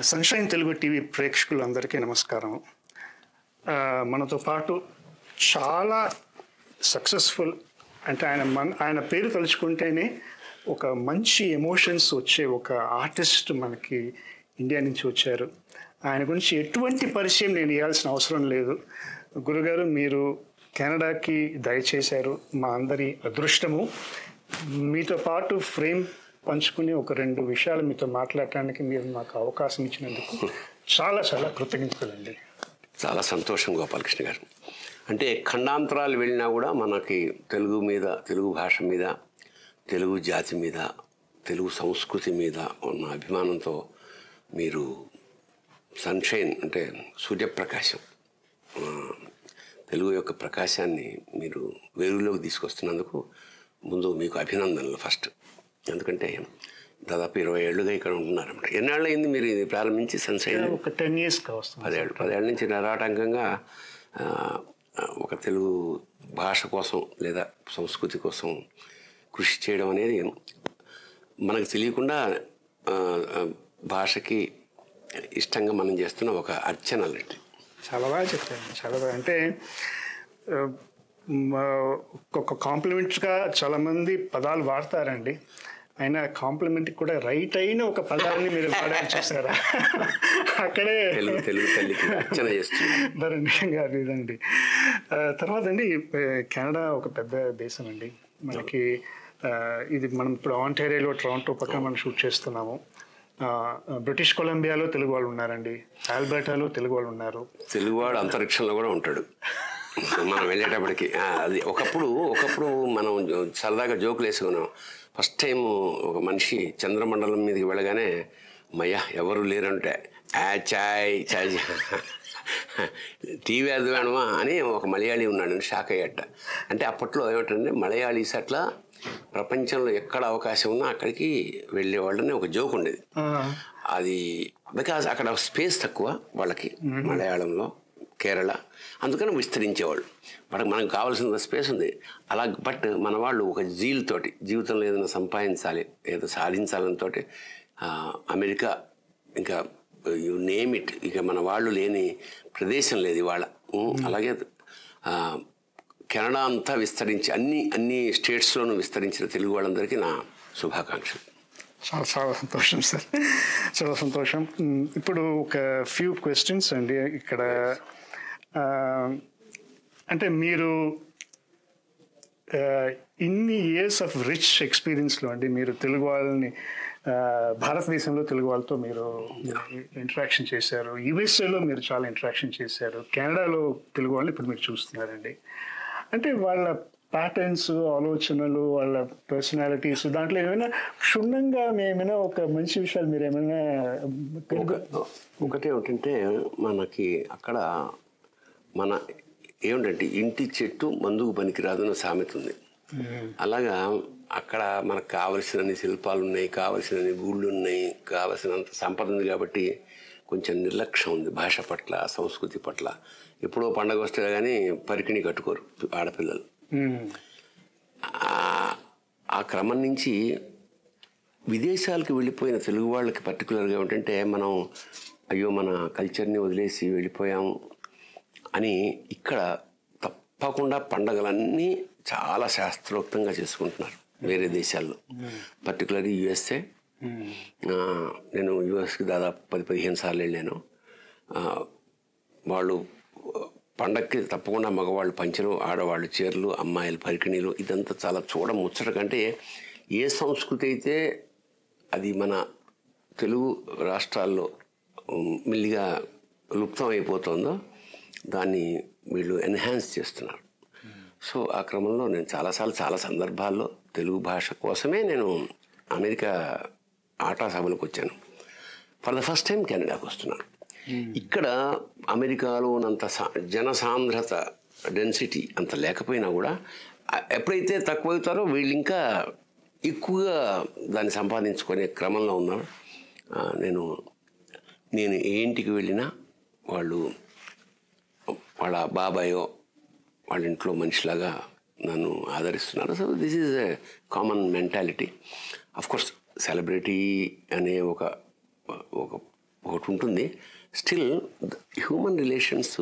Sunshine Telugu TV ప్రేక్షకులందరికీ నమస్కారం. మనతో పాటు చాలా సక్సెస్ఫుల్ అంటే ఆయన పేరు తలుచుకుంటేనే ఒక మంచి ఎమోషన్స్ వచ్చే ఒక ఆర్టిస్ట్ మనకి ఇండియా నుంచి వచ్చారు. ఆయన గురించి ఎటువంటి పరిచయం నేను ఇవ్వాల్సిన అవసరం లేదు. గురుగారు, మీరు కెనడాకి దయచేశారు, మా అందరి అదృష్టము. మీతో పాటు ఫ్రేమ్ పంచుకుని ఒక రెండు విషయాలు మీతో మాట్లాడటానికి మీరు మాకు అవకాశం ఇచ్చినందుకు చాలా చాలా కృతజ్ఞతలండి. చాలా సంతోషం గోపాలకృష్ణ గారు. అంటే ఖండాంతరాలు వెళ్ళినా కూడా మనకి తెలుగు మీద, తెలుగు భాష మీద, తెలుగు జాతి మీద, తెలుగు సంస్కృతి మీద ఉన్న అభిమానంతో మీరు సన్షైన్ అంటే సూర్యప్రకాశం, తెలుగు యొక్క ప్రకాశాన్ని మీరు వెలుగులోకి తీసుకొస్తున్నందుకు ముందు మీకు అభినందనలు ఫస్ట్. ఎందుకంటే దాదాపు 20 ఏళ్ళుగా ఇక్కడ ఉంటున్నారన్నమాట. ఎన్నాళ్ళు అయింది మీరు ఇది ప్రారంభించి సన్షైన్? ఒక 10 years కావస్తుంది. 10 ఏళ్ళ నుంచి నిరాటంకంగా ఒక తెలుగు భాష కోసం లేదా సంస్కృతి కోసం కృషి చేయడం అనేది మనకు తెలియకుండా భాషకి ఇష్టంగా మనం చేస్తున్న ఒక అర్చన లాంటి. చాలా బాగా చెప్పాను. చాలా బాగా అంటే ఒక కాంప్లిమెంట్గా చాలామంది పదాలు వాడతారండి. అయినా కాంప్లిమెంట్కి కూడా రైట్ అయిన ఒక పదాన్ని మీరు వాడాలి, చూసారా? అక్కడే తెలుగు తల్లికి అర్చన చేస్తున్నారు ఇదండి. తర్వాత అండి, కెనడా ఒక పెద్ద దేశం అండి మనకి. ఇది మనం ఇప్పుడు ఆంటారియోలో, టొరంటో పక్కన మనం షూట్ చేస్తున్నాము. బ్రిటిష్ కొలంబియాలో తెలుగు వాళ్ళు ఉన్నారండి, ఆల్బర్టాలో తెలుగు వాళ్ళు ఉన్నారు. తెలుగువాడు అంతరిక్షంలో కూడా ఉంటాడు మనం వెళ్ళేటప్పటికి. అది ఒకప్పుడు మనం సరదాగా జోకులు వేసుకున్నాం. ఫస్ట్ టైం ఒక మనిషి చంద్రమండలం మీదకి వెళ్ళగానే మయ్యా ఎవరు లేరంటే చాయ్ చాయ్ టీవీ అది వేణమా అని ఒక మలయాళీ ఉన్నాడు, షాక్ అయ్యట. అంటే అప్పట్లో ఏమిటంటే మలయాళీస్ అట్లా ప్రపంచంలో ఎక్కడ అవకాశం ఉన్నా అక్కడికి వెళ్ళేవాళ్ళని ఒక జోక్ ఉండేది. అది బికాజ్ అక్కడ స్పేస్ తక్కువ వాళ్ళకి, మలయాళంలో, కేరళ, అందుకని విస్తరించేవాళ్ళు. మనకు కావాల్సిన స్పేస్ ఉంది అలా. బట్ మన వాళ్ళు ఒక జీల్ తోటి జీవితంలో ఏదైనా సంపాదించాలి, ఏదో సాధించాలనితో అమెరికా, ఇంకా యు నేమ్ ఇట్, ఇక మన వాళ్ళు లేని ప్రదేశం లేదు ఇవాళ. అలాగే కెనడా అంతా విస్తరించి అన్ని స్టేట్స్లోనూ విస్తరించిన తెలుగు వాళ్ళందరికీ నా శుభాకాంక్షలు. చాలా చాలా సంతోషం సార్, చాలా సంతోషం. ఇప్పుడు ఒక ఫ్యూ క్వశ్చన్స్ అండి ఇక్కడ. అంటే మీరు ఇన్ని ఇయర్స్ ఆఫ్ రిచ్ ఎక్స్పీరియన్స్లో అండి, మీరు తెలుగు వాళ్ళని భారతదేశంలో తెలుగు వాళ్ళతో మీరు ఇంటరాక్షన్ చేశారు, యుఎస్ఏలో మీరు చాలా ఇంటరాక్షన్ చేశారు, కెనడాలో తెలుగు వాళ్ళని ఇప్పుడు మీరు చూస్తున్నారండి. అంటే వాళ్ళ ప్యాటర్న్స్, ఆలోచనలు, వాళ్ళ పర్సనాలిటీస్, దాంట్లో ఏమైనా క్షుణ్ణంగా ఏమైనా ఒక మంచి విషయాలు మీరు ఏమైనా? ఒకటే ఏంటంటే మనకి అక్కడ మన ఏమిటంటే ఇంటి చెట్టు మందుకు పనికిరాదు అన్న సామెత ఉంది. అలాగా అక్కడ మనకు కావలసినన్ని శిల్పాలు ఉన్నాయి, కావలసినన్ని గుళ్ళు ఉన్నాయి, కావలసినంత సంపద ఉంది. కాబట్టి కొంచెం నిర్లక్ష్యం ఉంది భాష పట్ల, సంస్కృతి పట్ల. ఎప్పుడో పండగ వస్తే కానీ పరికిణి కట్టుకోరు ఆడపిల్లలు. ఆ క్రమం నుంచి విదేశాలకు వెళ్ళిపోయిన తెలుగు వాళ్ళకి పర్టికులర్గా ఏమిటంటే మనం అయ్యో మన కల్చర్ని వదిలేసి వెళ్ళిపోయాము అని ఇక్కడ తప్పకుండా పండగలన్నీ చాలా శాస్త్రోక్తంగా చేసుకుంటున్నారు వేరే దేశాల్లో, పర్టికులర్లీ యుఎస్ఏ. నేను యుఎస్కి దాదాపు 10-15 సార్లు వెళ్ళాను. వాళ్ళు పండగకి తప్పకుండా మగవాళ్ళు పంచెలు, ఆడవాళ్ళు చీరలు, అమ్మాయిలు పరికిణీలు, ఇదంతా చాలా ముచ్చట. కంటే ఏ సంస్కృతి అయితే అది మన తెలుగు రాష్ట్రాల్లో మెల్లిగా లుప్తం అయిపోతుందో దాన్ని వీళ్ళు ఎన్హాన్స్ చేస్తున్నారు. సో ఆ క్రమంలో నేను చాలాసార్లు, చాలా సందర్భాల్లో తెలుగు భాష కోసమే నేను అమెరికా ఆటా సభలకు వచ్చాను. ఫర్ ద ఫస్ట్ టైం కెనడాకి వస్తున్నాను. ఇక్కడ అమెరికాలో ఉన్నంత జనసాంద్రత, డెన్సిటీ అంత లేకపోయినా కూడా ఎప్పుడైతే తక్కువ అవుతారో వీళ్ళు ఇంకా ఎక్కువగా దాన్ని సంపాదించుకునే క్రమంలో ఉన్నారు. నేను ఏ ఇంటికి వెళ్ళినా వాళ్ళు వాళ్ళ బాబాయో వాళ్ళ ఇంట్లో మనిషిలాగా నన్ను ఆదరిస్తున్నారు. So this is a common mentality. Of course celebrity అనే ఒక ఒకటి ఉంటుంది. స్టిల్ హ్యూమన్ రిలేషన్స్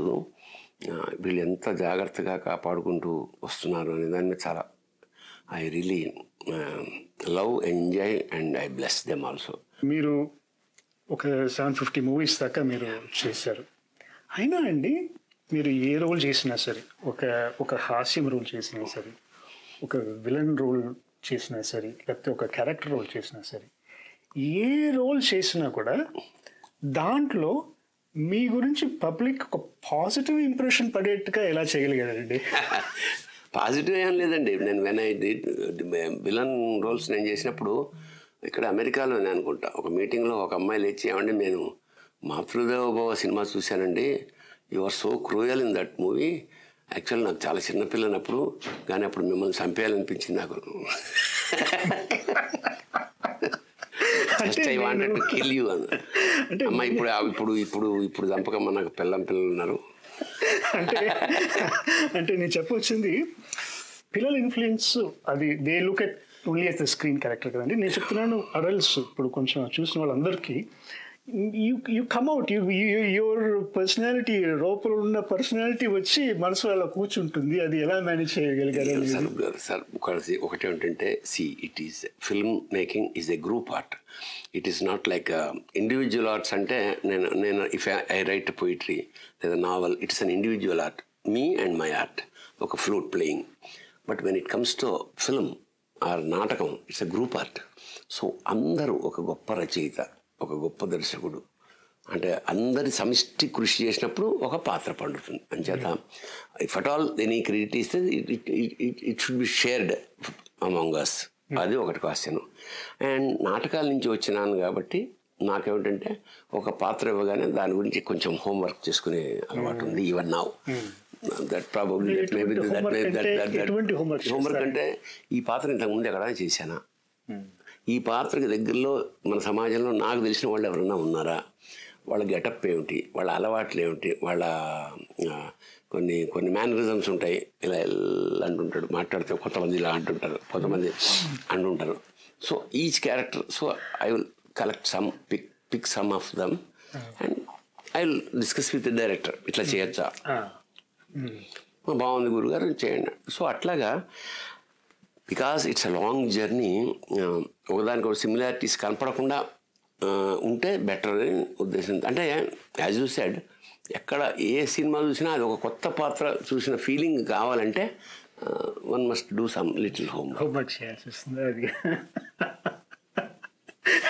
వీళ్ళు ఎంత జాగ్రత్తగా కాపాడుకుంటూ వస్తున్నారు అనే దాని మీద చాలా I really love, enjoy and I bless them also. మీరు ఒక 750 మూవీస్ దాకా మీరు చేశారు. అయినా అండి మీరు ఏ రోల్ చేసినా సరే, ఒక హాస్యం రోల్ చేసినా సరే, ఒక విలన్ రోల్ చేసినా సరే, లేకపోతే ఒక క్యారెక్టర్ రోల్ చేసినా సరే, ఏ రోల్ చేసినా కూడా దాంట్లో మీ గురించి పబ్లిక్ ఒక పాజిటివ్ ఇంప్రెషన్ పడేట్టుగా ఎలా చేయగలిగారండి? పాజిటివ్ ఏం లేదండి. నేను విలన్ రోల్స్ నేను చేసినప్పుడు ఇక్కడ అమెరికాలోనే అనుకుంటా, ఒక మీటింగ్లో ఒక అమ్మాయి లేచి, ఏమండి నేను మాతృదేవో భవ సినిమా చూశానండి, you are so cruel in that movie, actual నాకు చాలా చిన్నపిల్లనప్పుడు, కానీ అప్పుడు మిమ్మల్ని చంపేయాలనిపించింది నాకు. Just I wanted to kill you అని. అమ్మ ఇప్పుడు చంపకమ్మ, నాకు పిల్లలు ఉన్నారు. అంటే నేను చెప్పొచ్చింది పిల్లల ఇన్ఫ్లుయెన్స్, అది they look at only as the screen character కదండి. నేను చెప్తున్నాను అడల్ట్స్ ఇప్పుడు కొంచెం చూసిన వాళ్ళందరికీ you come out, your personality, లోపల ఉన్న పర్సనాలిటీ వచ్చి మనసు అలా కూర్చుంటుంది. అది ఎలా మేనేజ్ చేయగలిగారు? సార్ ఒకటి ఏంటంటే, it is film making is a group art. It is not like individual arts. అంటే నేను ఇఫ్ ఐ రైట్ పోయిటరీ లేదా novel, it's an individual art, me and my art, ఒక flute playing. But when it comes to film or నాటకం, it's a group art. So అందరూ ఒక గొప్ప రచయిత, ఒక గొప్ప దర్శకుడు, అంటే అందరి సమిష్టి కృషి చేసినప్పుడు ఒక పాత్ర పండుతుంది. అంచేత if at all any credit ఇస్తే it should be shared among us. అది ఒకటి క్వశ్చన్. అండ్ నాటకాల నుంచి వచ్చినాను కాబట్టి నాకేమిటంటే, ఒక పాత్ర ఇవ్వగానే దాని గురించి కొంచెం హోంవర్క్ చేసుకునే అలవాటు ఉంది. Even now that probably homework అంటే, ఈ పాత్ర ఇంతకుముందు ఎక్కడైనా చేశానా, ఈ పాత్రకి దగ్గరలో మన సమాజంలో నాకు తెలిసిన వాళ్ళు ఎవరైనా ఉన్నారా, వాళ్ళ గెటప్ ఏమిటి, వాళ్ళ అలవాట్లు ఏమిటి, వాళ్ళ కొన్ని మేనరిజమ్స్ ఉంటాయి. ఇలా అంటుంటాడు, మాట్లాడితే కొంతమంది ఇలా అంటుంటారు, కొంతమంది అంటుంటారు. So each character, so I will collect some, pick some of them and I will discuss with the director, ఇట్లా చేయొచ్చా, బాగుంది గురుగారు చేయండి. సో అట్లాగా, because it's a long journey, ఒకదానికి ఒక సిమిలారిటీస్ కనపడకుండా ఉంటే బెటర్ అని ఉద్దేశం. అంటే యాజ్ యూ సెడ్, ఎక్కడ ఏ సినిమా చూసినా అది ఒక కొత్త పాత్ర చూసిన ఫీలింగ్ కావాలంటే one must do some little homework చేయాల్సి వస్తుంది. అది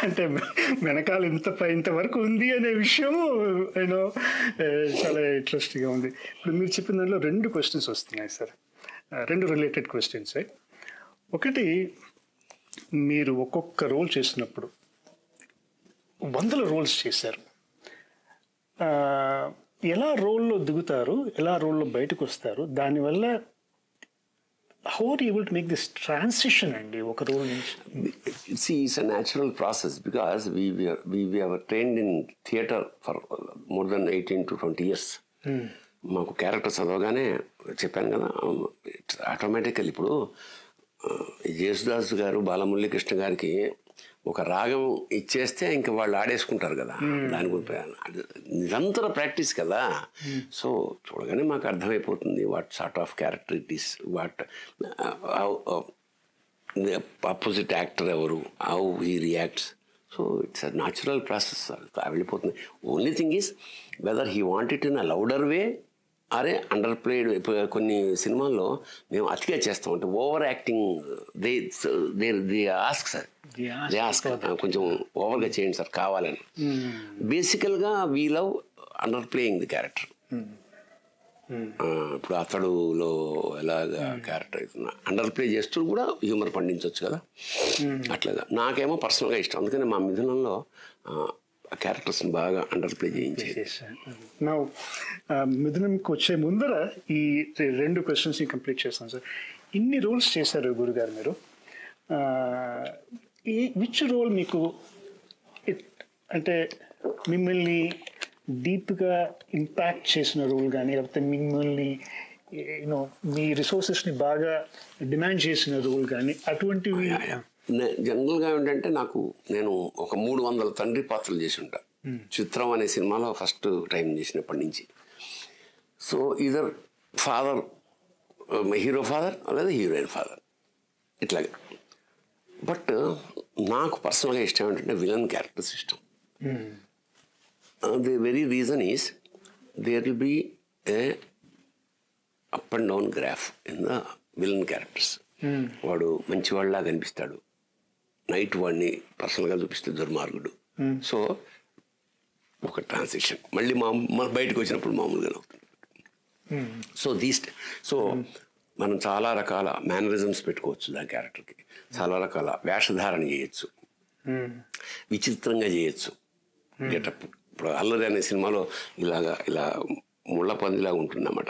అంటే వెనకాల ఇంతవరకు ఉంది అనే విషయం యూనో చాలా ఇంట్రెస్టింగ్గా ఉంది. ఇప్పుడు మీరు చెప్పిన దాంట్లో 2 క్వశ్చన్స్ వస్తున్నాయి సార్, 2 రిలేటెడ్ క్వశ్చన్స్. ఒకటి, మీరు ఒక్కొక్క రోల్ చేసినప్పుడు 100 రోల్స్ చేశారు, ఎలా రోల్లో దిగుతారు, ఎలా రోల్లో బయటకు వస్తారు, దానివల్ల how are you able to make this transition అండి ఒక రోల్ నుంచి? It's a natural process, because we were trained in theatre for more than 18 to 20 years. మాకు క్యారెక్టర్ చదవగానే చెప్పాను కదా, ఆటోమేటికల్. ఇప్పుడు జేసుదాస్ గారు బాలమురళీకృష్ణ గారికి ఒక రాగం ఇచ్చేస్తే ఇంకా వాళ్ళు ఆడేసుకుంటారు కదా, దాని గురించి నిరంతర ప్రాక్టీస్ కదా. సో చూడగానే మాకు అర్థమైపోతుంది what sort of character it is, what opposite actor ఎవరు, how he reacts. So it's a natural process, వెళ్ళిపోతుంది. Only thing is whether he want it in a louder way or underplayed. కొన్ని సినిమాల్లో మేము అతిగా చేస్తాం, అంటే overacting. They ask sir, they ask కొంచెం ఓవర్గా చేయండి సార్ కావాలని. బేసికల్గా we love underplaying the character. ఇప్పుడు అతడులో ఎలాగా క్యారెక్టర్ అవుతున్నా అండర్ ప్లే చేస్తూ కూడా హ్యూమర్ పండించవచ్చు కదా, అట్లాగా. నాకేమో పర్సనల్గా ఇష్టం, అందుకని మా మిథునంలో క్యారెక్టర్స్ని బాగా అండర్ ప్లే చేయించేసాను. నా మిథునంకి వచ్చే ముందర ఈ 2 క్వశ్చన్స్ని కంప్లీట్ చేస్తాను సార్. ఇన్ని రోల్స్ చేశారు గురుగారు మీరు, విచ్ రోల్ మీకు అంటే మిమ్మల్ని డీప్గా ఇంపాక్ట్ చేసిన రోల్ కానీ, లేకపోతే మిమ్మల్ని యూనో మీ రిసోర్సెస్ని బాగా డిమాండ్ చేసిన రోల్ కానీ, అటువంటివి? జనరల్గా ఏంటంటే నేను ఒక 300 తండ్రి పాత్రలు చేసి ఉంటా చిత్రం అనే సినిమాలో ఫస్ట్ టైం చేసినప్పటి నుంచి. So either father, hero father లేదా హీరోయిన్ ఫాదర్ ఇట్లాగా. బట్ నాకు పర్సనల్గా ఇష్టం ఏంటంటే విలన్ క్యారెక్టర్స్ ఇష్టం. The very reason is there will be a up and down graph in the villain characters. వాడు మంచివాళ్ళలా కనిపిస్తాడు, నైట్ వాడిని పర్సనల్గా చూపిస్తే దుర్మార్గుడు. సో ఒక ట్రాన్సిషన్ మళ్ళీ బయటకు వచ్చినప్పుడు మామూలుగానే అవుతుంది. సో మనం చాలా రకాల మేనరిజమ్స్ పెట్టుకోవచ్చు దాని క్యారెక్టర్కి, చాలా రకాల వేషధారణ చేయొచ్చు, విచిత్రంగా చేయొచ్చు గెటప్. ఇప్పుడు అల్లరి అనే సినిమాలో ఇలా ముళ్ళ పందిలాగా ఉంటుంది అన్నమాట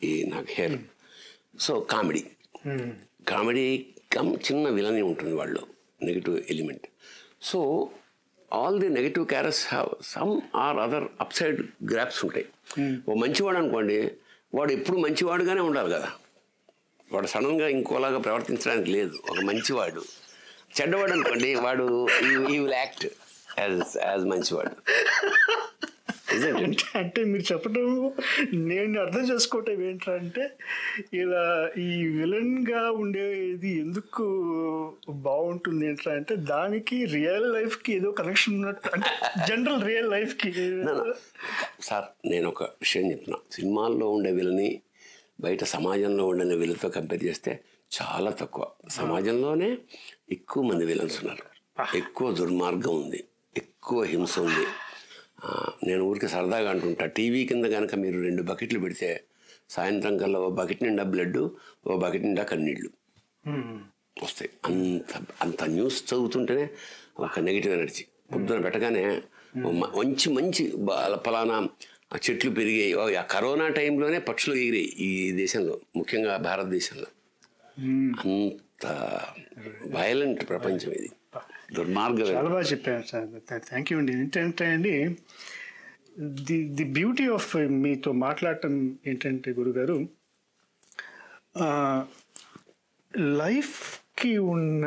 ఈ నాకు హెయిర్. సో కామెడీ చిన్న విలని ఉంటుంది వాళ్ళు, negative element. So all the negative characters have some or other upside graphs ఉంటాయి. ఓ మంచివాడు అనుకోండి, వాడు ఎప్పుడు మంచివాడుగానే ఉండాలి కదా, వాడు సడన్గా ఇంకోలాగా ప్రవర్తించడానికి లేదు. ఒక మంచివాడు. చెడ్డవాడు అనుకోండి, వాడు ఈ విల్ యాక్ట్ యాజ్ మంచివాడు. అంటే మీరు చెప్పడం నేను అర్థం చేసుకోవటం ఏంటంటే, ఇలా ఈ విలన్గా ఉండేది ఎందుకు బాగుంటుంది ఏంటంటే దానికి రియల్ లైఫ్కి ఏదో కనెక్షన్ ఉన్నట్టు, అంటే జనరల్ రియల్ లైఫ్కి. సార్ నేను ఒక విషయం చెప్తున్నా, సినిమాల్లో ఉండే విలని బయట సమాజంలో ఉండే విలతో కంపేర్ చేస్తే చాలా తక్కువ. సమాజంలోనే ఎక్కువ మంది విలన్స్ ఉన్నారు, ఎక్కువ దుర్మార్గం ఉంది, ఎక్కువ హింస ఉంది. నేను ఊరికి సరదాగా అంటుంటా, టీవీ కింద కనుక మీరు 2 బకెట్లు పెడితే సాయంత్రం కల్లా ఓ బకెట్ నిండా బ్లడ్, ఓ బకెట్ నిండా కన్నీళ్ళు వస్తాయి. అంత న్యూస్ చదువుతుంటేనే ఒక నెగిటివ్ ఎనర్జీ. పొద్దున పెట్టగానే మంచి ఫలానా చెట్లు పెరిగాయి. ఆ కరోనా టైంలోనే పక్షులు ఎగిరాయి ఈ దేశంలో, ముఖ్యంగా భారతదేశంలో. అంత వైలెంట్ ప్రపంచం ఇది, దుర్మార్గం. చాలా బాగా చెప్పారు సార్, థ్యాంక్ యూ అండి. ఏంటంటే అండి, ది బ్యూటీ ఆఫ్ మీతో మాట్లాడటం ఏంటంటే గురుగారు, లైఫ్కి ఉన్న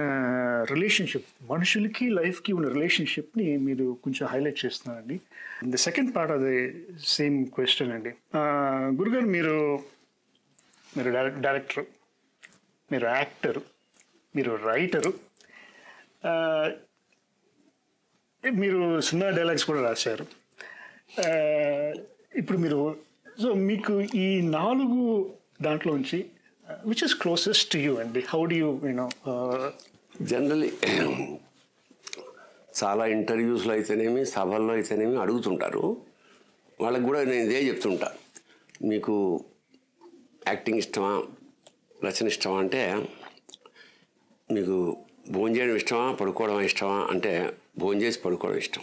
రిలేషన్షిప్, మనుషులకి లైఫ్కి ఉన్న రిలేషన్షిప్ని మీరు కొంచెం హైలైట్ చేస్తున్నారండి. The second part of the same question అండి, గురుగారు మీరు డైరెక్టర్, మీరు యాక్టరు, మీరు రైటరు, మీరు సినిమా డైలాగ్స్ కూడా రాశారు. ఇప్పుడు మీరు, సో మీకు ఈ 4 దాంట్లోంచి which is closest to you అండి? హౌ డు యూనో జనరలీ చాలా ఇంటర్వ్యూస్లో అయితేనేమి, సభల్లో అయితేనేమి అడుగుతుంటారు. వాళ్ళకి కూడా నేను ఇదే చెప్తుంటా, మీకు యాక్టింగ్ ఇష్టమా, రచన ఇష్టమా అంటే, మీకు భోజనం చేయడం ఇష్టమా, పడుకోవడం ఇష్టమా అంటే భోజనం చేసి పడుకోవడం ఇష్టం.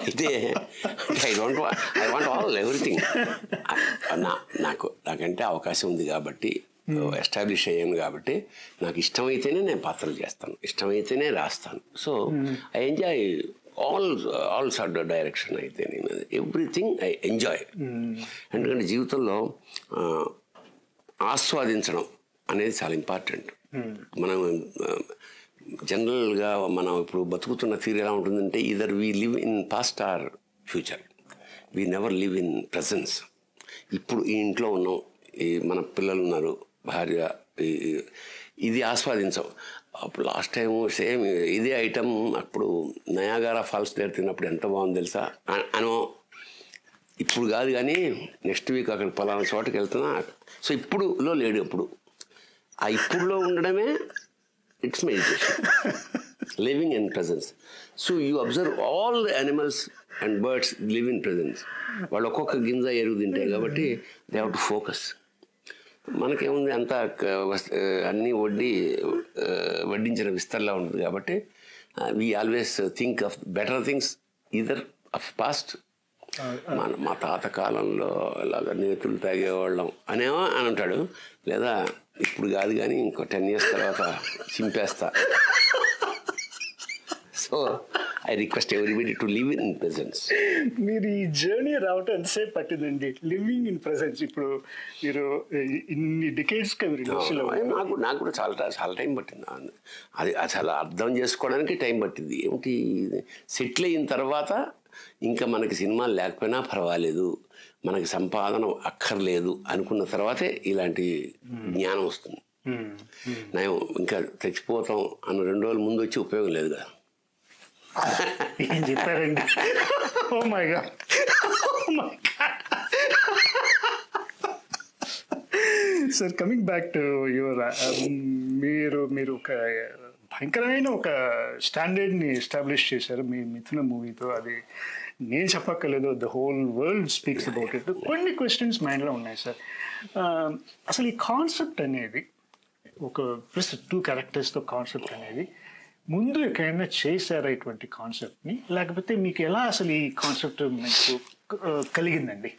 అయితే ఐ వాంట్ ఆల్ ఎవ్రీథింగ్. నాకంటే అవకాశం ఉంది కాబట్టి, ఎస్టాబ్లిష్ అయ్యాను కాబట్టి, నాకు ఇష్టమైతేనే నేను పాత్రలు చేస్తాను, ఇష్టమైతేనే రాస్తాను. So I enjoy all sort direction అయితే, ఎవ్రీథింగ్ ఐ ఎంజాయ్. ఎందుకంటే జీవితంలో ఆస్వాదించడం అనేది చాలా ఇంపార్టెంట్. మనం జనరల్గా మనం ఇప్పుడు బతుకుతున్న తీరు ఎలా ఉంటుందంటే, either we live in past or future, we never live in presence. ఇప్పుడు ఈ ఇంట్లో ఉన్నాం, ఈ మన పిల్లలు ఉన్నారు, భార్య, ఇది ఆస్వాదించాం. అప్పుడు లాస్ట్ టైము సేమ్ ఇదే ఐటమ్ అప్పుడు నయాగారా ఫాల్స్ దగ్గర తిన్నప్పుడు ఎంత బాగుంది తెలుసా అనో, ఇప్పుడు కాదు కానీ నెక్స్ట్ వీక్ అక్కడ పలానా చోటకి వెళ్తున్నా. సో ఇప్పుడులో లేడు, ఎప్పుడు ఆ ఇప్పుడులో ఉండడమే it's meditation, living in presence. So you observe all the animals and birds live in presence. వాళ్ళు ఒక్కొక్క గింజ ఎరుగు తింటాయి కాబట్టి దే హ్యావ్ టు ఫోకస్. మనకేముంది అంతా అన్నీ వడ్డించిన విస్తర్లా ఉంటుంది కాబట్టి we always think of better things either of past. మా తాత కాలంలో ఇలాగ నేతులు తాగేవాళ్ళం అనేమో అని అంటాడు, లేదా ఇప్పుడు కాదు కానీ ఇంకో 10 years తర్వాత చింపేస్తా. So I request everybody to live in presence. మీరు ఈ జర్నీ రావటం ఎంతసేపు పట్టిందండి? Living in presence. ఇప్పుడు మీరు ఇన్ని డికేడ్స్గా మీరు ఇండస్ట్రీలో నాకు కూడా చాలా టైం పట్టింది. అది అసలు అర్థం చేసుకోవడానికి టైం పట్టింది. ఏమిటి సెటిల్ అయిన తర్వాత ఇంకా మనకి సినిమాలు లేకపోయినా పర్వాలేదు, మనకి సంపాదన అక్కర్లేదు అనుకున్న తర్వాతే ఇలాంటి జ్ఞానం వస్తుంది. నేను ఇంకా చచ్చిపోతాం అన్న 2 రోజుల ముందు వచ్చి ఉపయోగం లేదు కదా. ఏం చెప్పారండి? Oh my God, sir coming back to your, మీరు ఒక భయంకరమైన ఒక స్టాండర్డ్ని ఎస్టాబ్లిష్ చేశారు మీ మిథున మూవీతో. అది నేను చెప్పక్కర్లేదు, the whole world speaks about it. కొన్ని క్వశ్చన్స్ మైండ్లో ఉన్నాయి సార్. అసలు ఈ కాన్సెప్ట్ అనేది ఒక ప్లస్ 2 క్యారెక్టర్స్తో కాన్సెప్ట్ అనేది ముందు ఎక్కడైనా చేశారా ఇటువంటి కాన్సెప్ట్ని, లేకపోతే మీకు ఎలా అసలు ఈ కాన్సెప్ట్ మీకు కలిగిందండి?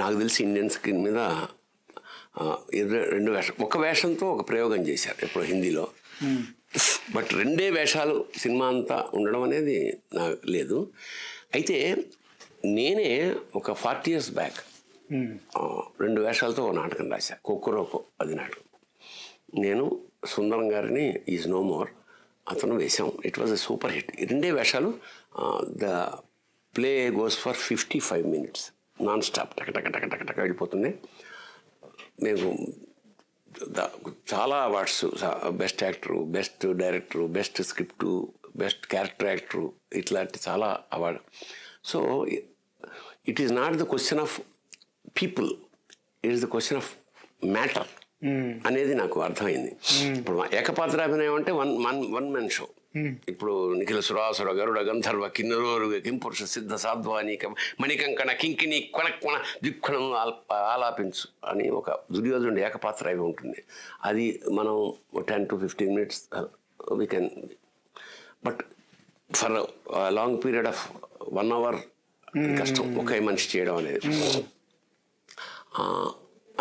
నాకు తెలిసి ఇండియన్ స్క్రీన్ మీద 2 వేషం, ఒక వేషంతో ఒక ప్రయోగం చేశారు ఎప్పుడు హిందీలో. బట్ 2 వేషాలు సినిమా అంతా ఉండడం అనేది నాకు లేదు. అయితే నేనే ఒక 40 years బ్యాక్ 2 వేషాలతో ఒక నాటకం రాశా, కొక్కురోకో. అది నాటకం నేను సుందరం గారిని ఈజ్ నో మోర్ అతను వేశాం. It was a super hit. 2 వేషాలు. The play goes for 55 minutes non stop, టక వెళ్ళిపోతుంది. మేము చాలా awards, best actor, best director, best script, best character actor, ఇట్లాంటి చాలా award. So it is not the question of people, it is the question of matter అనేది నాకు అర్థమైంది. ఇప్పుడు ఏకపాత్రాభినయం అంటే వన్ మ్యాన్ షో. ఇప్పుడు నిఖిల సురాసుర గరుడ గంధర్వ కిన్నరోరు కింపురుష సిద్ధ సాధ్వానీక మణికంకణ కింకిణి కొనక్వణ దిక్కుణం ఆలాపించు అని ఒక దుర్యోధనుడు ఏకపాత్ర ఉంటుంది. అది మనం 10 to 15 minutes we can. But for long period of 1 hour కష్టం ఒకే మనిషి చేయడం అనేది.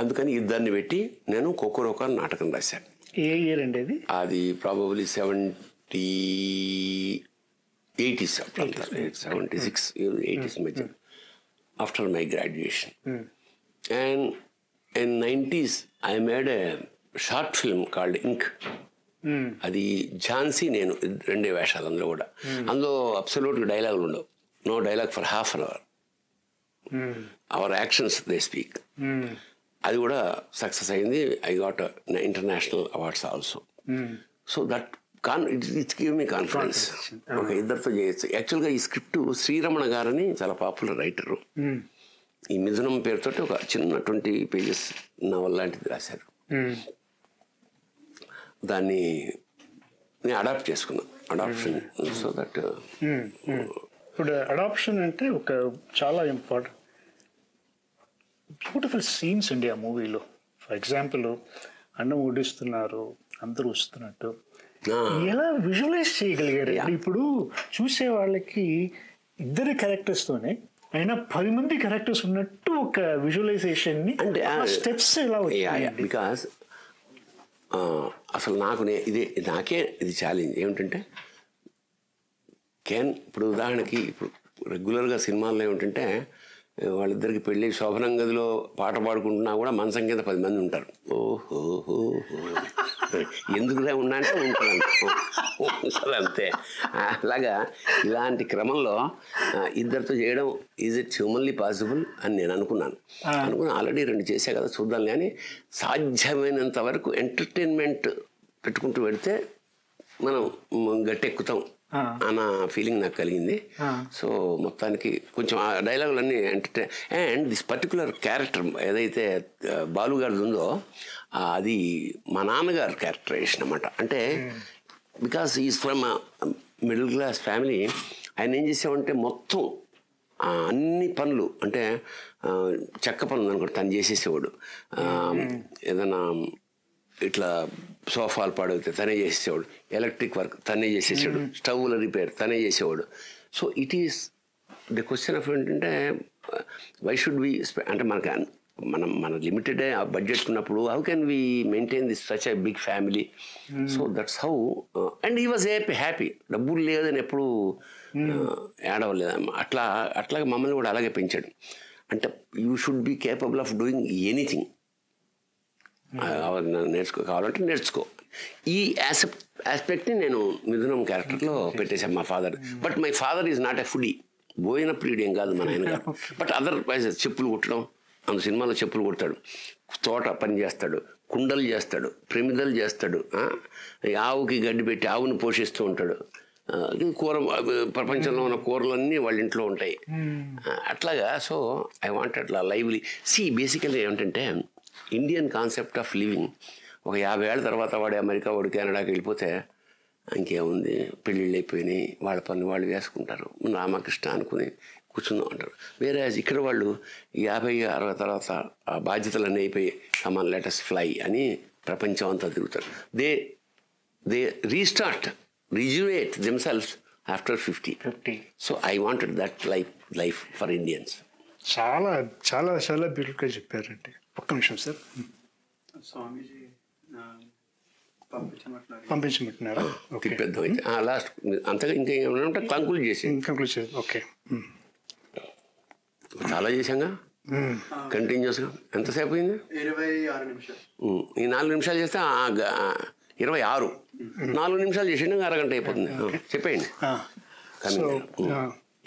అందుకని ఇద్దరిని పెట్టి నేను కొక్కురోకో నాటకం రాశాను. ఏ ఇయర్ అండి అది? అది ప్రాబబ్లీ 80s, 76, 80s మధ్య, after my graduation. And in 90s I made a short film called ink. అది ఝాన్సీ నేను 2 వేషాలు అందులో కూడా. అందులో అబ్సల్యూట్గా డైలాగులు ఉండవు, no dialogue for half an hour. Our actions they speak. అది కూడా సక్సెస్ అయింది. I got international awards also. So that it's give me confidence. ఒక ఇద్దరితో చేయొచ్చు. యాక్చువల్గా ఈ స్క్రిప్ట్ శ్రీరమణ గారని చాలా పాపులర్ రైటరు ఈ మిథునం పేరుతో ఒక చిన్న 20 pages నవల్ లాంటిది రాశారు. దాన్ని నేను అడాప్ట్ చేసుకున్నాను, అడాప్షన్. సో దట్ ఇప్పుడు అడాప్షన్ అంటే ఒక చాలా ఇంపార్టెంట్ బ్యూటిఫుల్ సీన్స్ అండి ఆ మూవీలో. ఫర్ ఎగ్జాంపుల్ అన్నం వడ్డిస్తున్నారు, అందరూ వస్తున్నట్టు ఎలా విజువలైజ్ చేయగలిగారు? ఇప్పుడు చూసే వాళ్ళకి 2 క్యారెక్టర్స్తోనే అయినా 10 మంది క్యారెక్టర్స్ ఉన్నట్టు ఒక విజువలైజేషన్ అంటే స్టెప్స్ ఎలా వచ్చాయి? బికాస్ అసలు నాకే ఇది ఛాలెంజ్ ఏమిటంటే ఇప్పుడు ఉదాహరణకి ఇప్పుడు రెగ్యులర్గా సినిమాల్లో ఏమిటంటే వాళ్ళిద్దరికి పెళ్ళి శోభనం గదిలో పాట పాడుకుంటున్నా కూడా మంచం కింద 10 మంది ఉంటారు. ఓహో ఎందుకులే ఉన్నా అంటే ఉంటారు అంతే. అలాగా ఇలాంటి క్రమంలో ఇద్దరితో చేయడం ఈజ్ ఇట్ హ్యూమన్లీ పాసిబుల్ అని నేను అనుకున్నాను. ఆల్రెడీ 2 చేసా కదా చూద్దాం కానీ సాధ్యమైనంత వరకు ఎంటర్టైన్మెంట్ పెట్టుకుంటూ పెడితే మనం గట్టెక్కుతాం అన్న ఫీలింగ్ నాకు కలిగింది. సో మొత్తానికి కొంచెం ఆ డైలాగులన్నీ అండ్ దిస్ పర్టికులర్ క్యారెక్టర్ ఏదైతే బాలుగారిది ఉందో అది మా నాన్నగారు క్యారెక్టరైజేషన్ అన్నమాట. అంటే because is from middle class family. ఆయన ఏం చేసామంటే మొత్తం అన్ని పనులు అంటే చెక్క పనులు అనుకోండి తను చేసేసేవాడు. ఏదైనా ఇట్లా సోఫాలు పాడవుతే తనే చేసేవాడు, ఎలక్ట్రిక్ వర్క్ తనే చేసేసాడు, స్టవ్ల రిపేర్ తనే చేసేవాడు. So it is the question of ఏంటంటే వై షుడ్ వి అంటే మనకి మన లిమిటెడ్ బడ్జెట్ ఉన్నప్పుడు how can we maintain this such a big family. So that's how and he was happy. డబ్బులు లేదని ఎప్పుడు ఏడవలేదు. అట్లాగే మమ్మల్ని కూడా అలాగే పెంచాడు. అంటే you should be capable of doing anything. కావాలంటే నేర్చుకో. ఈ ఆస్పెక్ట్ని నేను మిథునం క్యారెక్టర్లో పెట్టేశాను మా father. But my father is not a foodie. భోజన ప్రియుడు ఏం కాదు మన ఆయన గారు. బట్ అదర్ చెప్పులు కుట్టడం, అందు సినిమాలో చెప్పులు కుడతాడు, తోట పని చేస్తాడు, కుండలు చేస్తాడు, ప్రమిదలు చేస్తాడు, ఆవుకి గడ్డి పెట్టి ఆవుని పోషిస్తూ ఉంటాడు. కూర ప్రపంచంలో ఉన్న కూరలన్నీ వాళ్ళ ఇంట్లో ఉంటాయి అట్లాగా. సో ఐ వాంట్ అట్లా లైవ్లీ బేసికల్లీ ఏమిటంటే ఇండియన్ కాన్సెప్ట్ ఆఫ్ లివింగ్. ఒక 50 ఏళ్ళ తర్వాత వాడు అమెరికా, వాడు కెనడాకి వెళ్ళిపోతే ఇంకేముంది, పెళ్ళిళ్ళు అయిపోయినాయి, వాళ్ళ పనులు వాళ్ళు వేసుకుంటారు, రామకృష్ణ అనుకుని కూర్చుందాం అంటారు. వేరే ఇక్కడ వాళ్ళు 50-60 తర్వాత ఆ బాధ్యతలన్నీ అయిపోయి కమాన్ లెటస్ ఫ్లై అని ప్రపంచం అంతా తిరుగుతారు. They restart, rejuvenate themselves after 50. So I wanted that life for Indians. చాలా చాలా చాలా బ్యూటిఫుల్గా చెప్పారండి. ఒక్క నిమిషం సార్. స్వామీజీ పంపించమంటున్నారు. పెద్ద లాస్ట్ అంతగా ఇంకా ఏమంటే కంక్లూడ్ చేసి ఓకే. చాలా చేశాంగా కంటిన్యూస్గా. ఎంతసేపు అయింది? 26 నిమిషాలు. ఈ 4 నిమిషాలు చేస్తే 26. 4 నిమిషాలు చేసిండే అరగంట అయిపోతుంది. చెప్పేయండి. సో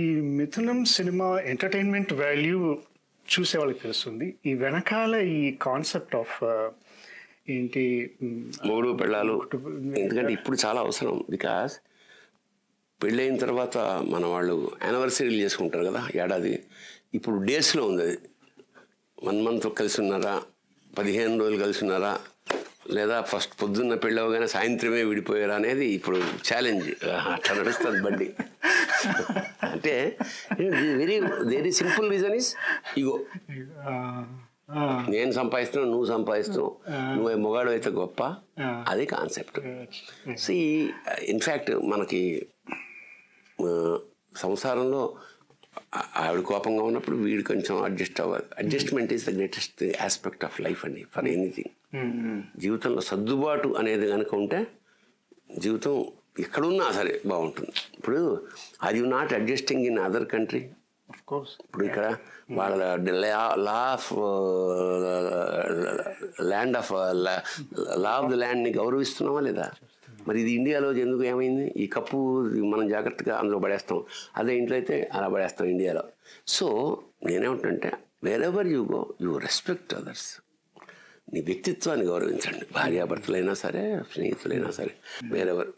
ఈ మిథునం సినిమా ఎంటర్టైన్మెంట్ వాల్యూ చూసే వాళ్ళకి తెలుస్తుంది. ఈ వెనకాల ఈ కాన్సెప్ట్ ఆఫ్ ఏంటి మొగుడు పెళ్ళాలు, ఎందుకంటే ఇప్పుడు చాలా అవసరం. బికాస్ పెళ్ళైన తర్వాత మన వాళ్ళు యానివర్సరీలు చేసుకుంటారు కదా, ఏడాది. ఇప్పుడు డేస్లో ఉంది అది. 1 మంత్ కలిసి ఉన్నారా, 15 రోజులు కలిసి ఉన్నారా, లేదా ఫస్ట్ పొద్దున్న పెళ్ళి అవగానే సాయంత్రమే విడిపోయారా అనేది ఇప్పుడు ఛాలెంజ్. అట్లా నడుస్తుంది బండి. అంటే very simple reason is ego. నేను సంపాదిస్తున్నావు, నువ్వు సంపాదిస్తున్నావు, నువ్వు మొగాడు అయితే గొప్ప, అది కాన్సెప్ట్. సో ఇన్ఫ్యాక్ట్ మనకి సంసారంలో ఆవిడ కోపంగా ఉన్నప్పుడు వీడు కొంచెం అడ్జస్ట్ అవ్వాలి. Adjustment is the greatest aspect of life అండి, ఫర్ ఎనీథింగ్. జీవితంలో సర్దుబాటు అనేది కనుక ఉంటే జీవితం ఎక్కడున్నా సరే బాగుంటుంది. ఇప్పుడు are you not adjusting in other country? ఇప్పుడు ఇక్కడ వాళ్ళ లా ఆఫ్ ద ల్యాండ్ని గౌరవిస్తున్నావా లేదా? మరి ఇది ఇండియాలో ఎందుకు ఏమైంది? ఈ కప్పు మనం జాగ్రత్తగా అందులో పడేస్తాం, అదే ఇంట్లో అయితే అలా పడేస్తాం ఇండియాలో. సో నేనేమంటానంటే wear ever you go you respect others. నీ వ్యక్తిత్వాన్ని గౌరవించండి, భార్యాభర్తలైనా సరే, స్నేహితులైనా సరే, వేరెవర్.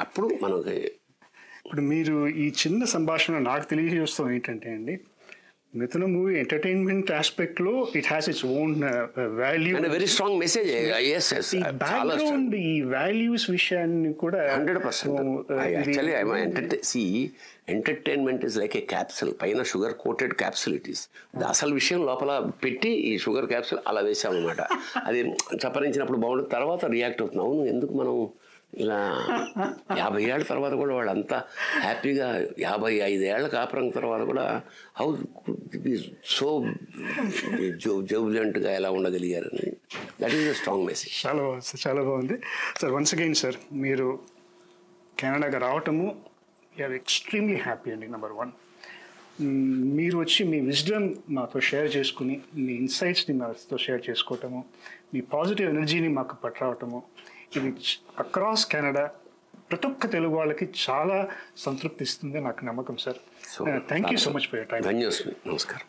అప్పుడు మనకి ఇప్పుడు మీరు ఈ చిన్న సంభాషణ నాకు తెలియజేస్తాం ఏంటంటే అండి, మిథున మూవీ ఎంటర్టైన్మెంట్ ఆస్పెక్ట్ లో it has its own value and very strong message. Background ఈ వాల్యూస్ విషయాన్ని కూడా 100%. Entertainment is like a capsule, పైన sugar coated capsule it is. అసలు విషయం లోపల పెట్టి ఈ షుగర్ క్యాప్సూల్ అలా వేసామన్నమాట. అది చప్పరించినప్పుడు బాగుంటుంది, తర్వాత రియాక్ట్ అవుతుంది. అవును, ఎందుకు మనం ఇలా 50 ఏళ్ళ తర్వాత కూడా వాళ్ళు అంతా హ్యాపీగా, 55 ఏళ్ల కాపురం తర్వాత కూడా హౌ సో జౌబులెంట్గా ఎలా ఉండగలిగారని, that is a strong message. చాలా బాగుంది, చాలా బాగుంది సార్. వన్స్ అగైన్ సార్, మీరు కెనడాగా రావటము ఎక్స్ట్రీమ్లీ హ్యాపీ అండి. నెంబర్ 1, మీరు వచ్చి మీ విజ్డమ్ మాతో షేర్ చేసుకుని, మీ ఇన్సైట్స్ని మాతో షేర్ చేసుకోవటము, మీ పాజిటివ్ ఎనర్జీని మాకు పట్టరావటము, ఇది అక్రాస్ కెనడా ప్రతి ఒక్క తెలుగు వాళ్ళకి చాలా సంతృప్తి ఇస్తుంది నాకు నమ్మకం sir. Thank you so much for your time. ధన్యవాదాలు. నమస్కారం.